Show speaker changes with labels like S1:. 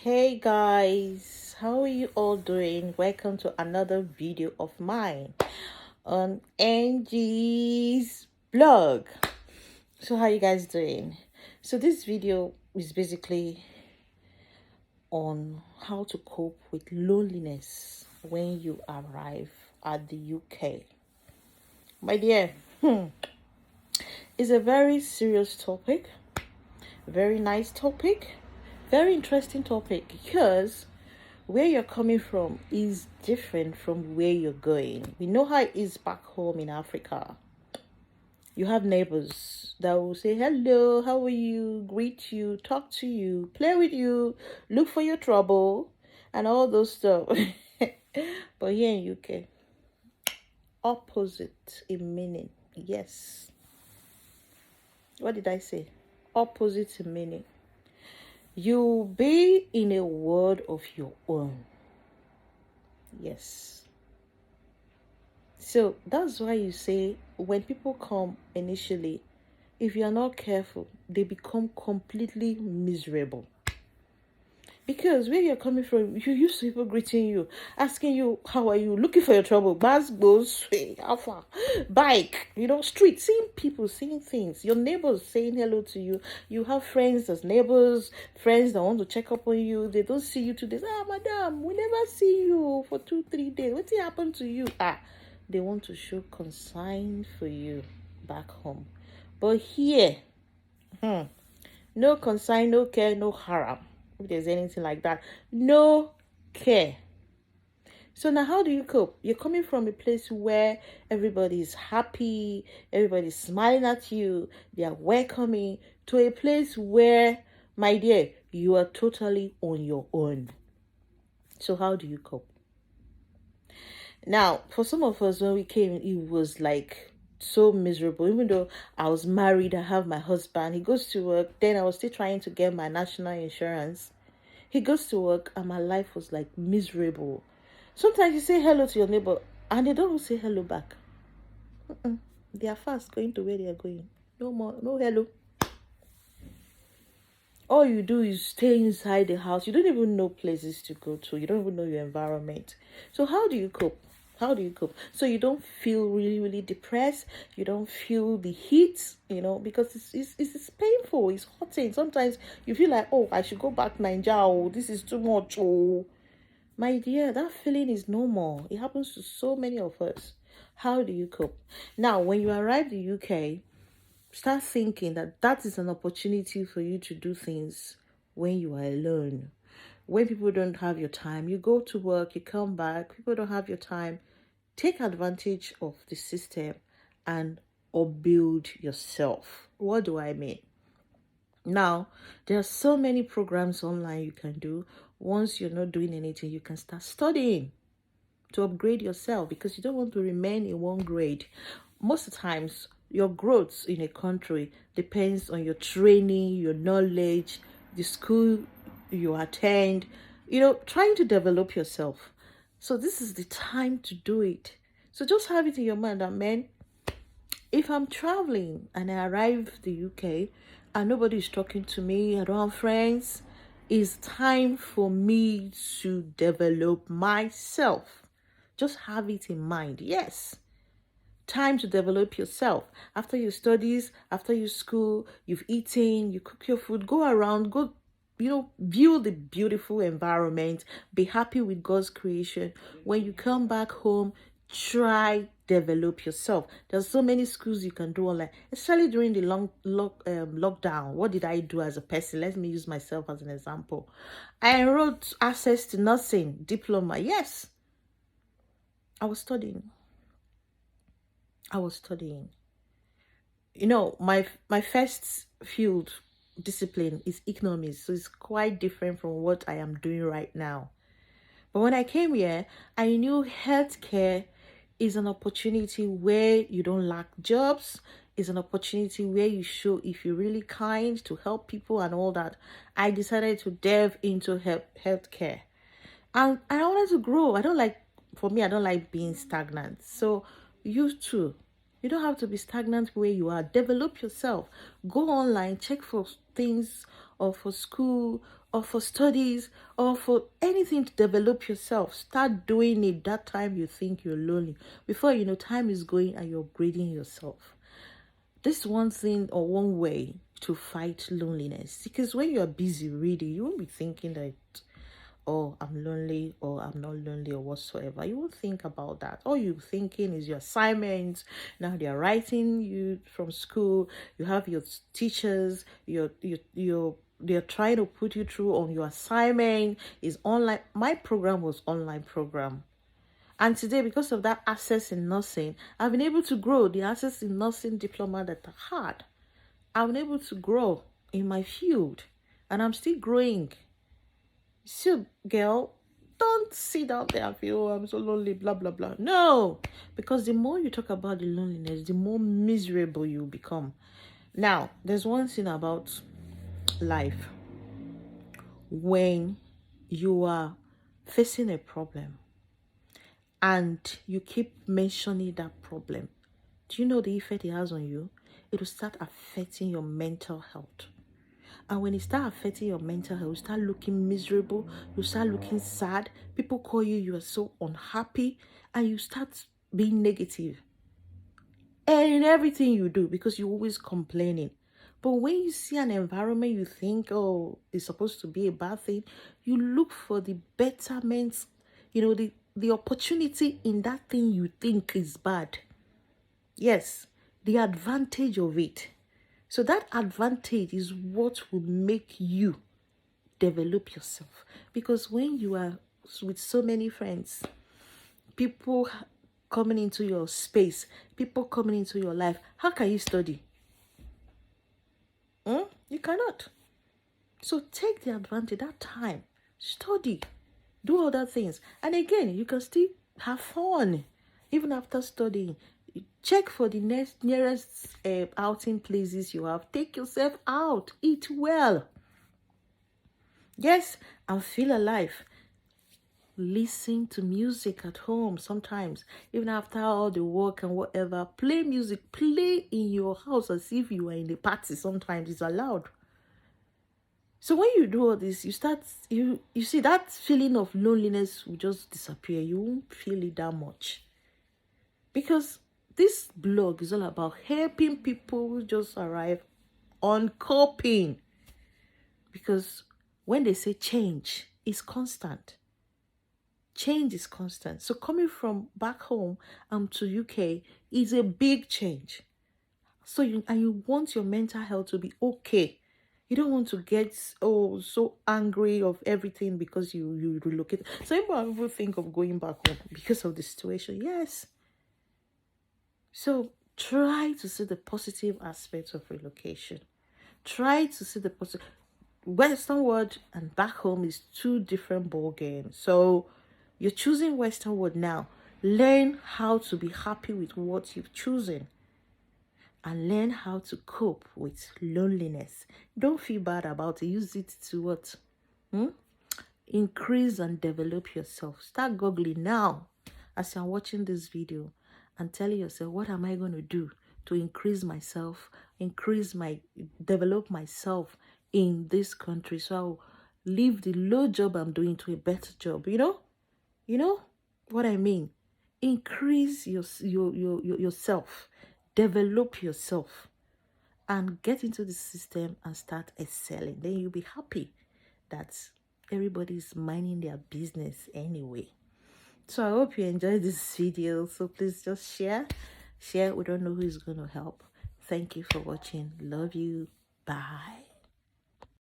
S1: Hey guys, how are you all doing? Welcome to another video of mine on Angie's blog. So how you guys doing? So this video is basically on how to cope with loneliness when you arrive at the UK. My dear, it's a very serious topic, very nice topic, very interesting topic because where you're coming from is different from where you're going. We know how it is back home in Africa. You have neighbors that will say, hello, how are you, greet you, talk to you, play with you, look for your trouble, and all those stuff. But here in UK, opposite in meaning. Yes. What did I say? Opposite in meaning. You'll be in a world of your own. Yes. So that's why you say when people come initially, if you're not careful, they become completely miserable. Because where you're coming from, you used to people greeting you, asking you, how are you, looking for your trouble, bus goes, alpha, bike, street, seeing people, seeing things, your neighbors saying hello to you. You have friends as neighbors, friends that want to check up on you. They don't see you today. Madam, we never see you for 2-3 days. What's happened to you? They want to show concern for you back home. But here, no concern, no care, no harm. If there's anything like that, no care. So now how do you cope? You're coming from a place where everybody's happy, everybody's smiling at you, they are welcoming, to a place where, my dear, you are totally on your own. So how do you cope? Now, for some of us, when we came, it was like so miserable. Even though I was married, I have my husband, he goes to work, then I was still trying to get my national insurance. He goes to work and my life was like miserable. Sometimes you say hello to your neighbor and they don't say hello back. They are fast going to where they are going. No more, no hello. All you do is stay inside the house. You don't even know places to go to. You don't even know your environment. So how do you cope? How do you cope? So you don't feel really, really depressed. You don't feel the heat, because it's painful. It's hurting. Sometimes you feel like, oh, I should go back to Nigeria. Oh, this is too much. Oh, my dear, that feeling is normal. It happens to so many of us. How do you cope? Now, when you arrive in the UK, start thinking that is an opportunity for you to do things when you are alone. When people don't have your time, you go to work, you come back, people don't have your time. Take advantage of the system and build yourself. What do I mean? Now, there are so many programs online you can do. Once you're not doing anything, you can start studying to upgrade yourself because you don't want to remain in one grade. Most of the times, your growth in a country depends on your training, your knowledge, the school you attend, trying to develop yourself. So this is the time to do it. So just have it in your mind that, man, if I'm traveling and I arrive the UK and nobody is talking to me, I don't have friends, it's time for me to develop myself. Just have it in mind. Yes. Time to develop yourself. After your studies, after your school, you've eaten, you cook your food, go around, go, view the beautiful environment, be happy with God's creation. When you come back home, try develop yourself. There's so many schools you can do online, especially during the lockdown. What did I do as a person? Let me use myself as an example. I enrolled access to nursing diploma. Yes, I was studying. My first field discipline is economics, so it's quite different from what I am doing right now. But when I came here, I knew healthcare is an opportunity where you don't lack jobs. It's an opportunity where you show if you're really kind to help people and all that. I decided to delve into healthcare. And I wanted to grow. I don't like being stagnant. So you too. You don't have to be stagnant where you are. Develop yourself. Go online, check for things or for school or for studies or for anything to develop yourself, start doing it that time you think you're lonely. Before you know, time is going and you're upgrading yourself. This is one thing or one way to fight loneliness. Because when you're busy reading, you won't be thinking that, oh, I'm lonely or I'm not lonely or whatsoever. You won't think about that. All you're thinking is your assignments. Now they're writing you from school. You have your teachers. Your they're trying to put you through on your assignment. Is online. My program was online program. And today, because of that access in nursing, I've been able to grow the access in nursing diploma that I had. I've been able to grow in my field, and I'm still growing. So, girl, don't sit out there and feel, oh, I'm so lonely, blah, blah, blah. No, because the more you talk about the loneliness, the more miserable you become. Now, there's one thing about life. When you are facing a problem and you keep mentioning that problem, do you know the effect it has on you? It will start affecting your mental health. And when it start affecting your mental health, you start looking miserable, you start looking sad, people call you, you are so unhappy, and you start being negative. And in everything you do, because you're always complaining. But when you see an environment you think, oh, it's supposed to be a bad thing, you look for the betterment, the opportunity in that thing you think is bad. Yes, the advantage of it. So that advantage is what will make you develop yourself. Because when you are with so many friends, people coming into your space, people coming into your life, how can you study? You cannot. So take the advantage, that time, study, do other things. And again, you can still have fun even after studying. Check for the nearest outing places you have. Take yourself out. Eat well. Yes, and feel alive. Listen to music at home sometimes. Even after all the work and whatever. Play music. Play in your house as if you are in a party. Sometimes it's allowed. So when you do all this, you see that feeling of loneliness will just disappear. You won't feel it that much. Because this blog is all about helping people just arrive on coping. Because when they say change is constant. Change is constant. So coming from back home to UK is a big change. So you want your mental health to be okay. You don't want to get so angry of everything because you relocate. So people think of going back home because of the situation. Yes. So try to see the positive aspects of relocation. Try to see the positive. Western world and back home is two different ball games. So you're choosing Western world now. Learn how to be happy with what you've chosen. And learn how to cope with loneliness. Don't feel bad about it. Use it to what? Increase and develop yourself. Start googling now as you're watching this video and telling yourself, what am I going to do to increase myself, develop myself in this country, so I'll leave the low job I'm doing to a better job. You know what I mean? Increase yourself, develop yourself, and get into the system and start excelling. Then you'll be happy that everybody's minding their business anyway. So I hope you enjoyed this video. So please just share. We don't know who is going to help. Thank you for watching. Love you. Bye.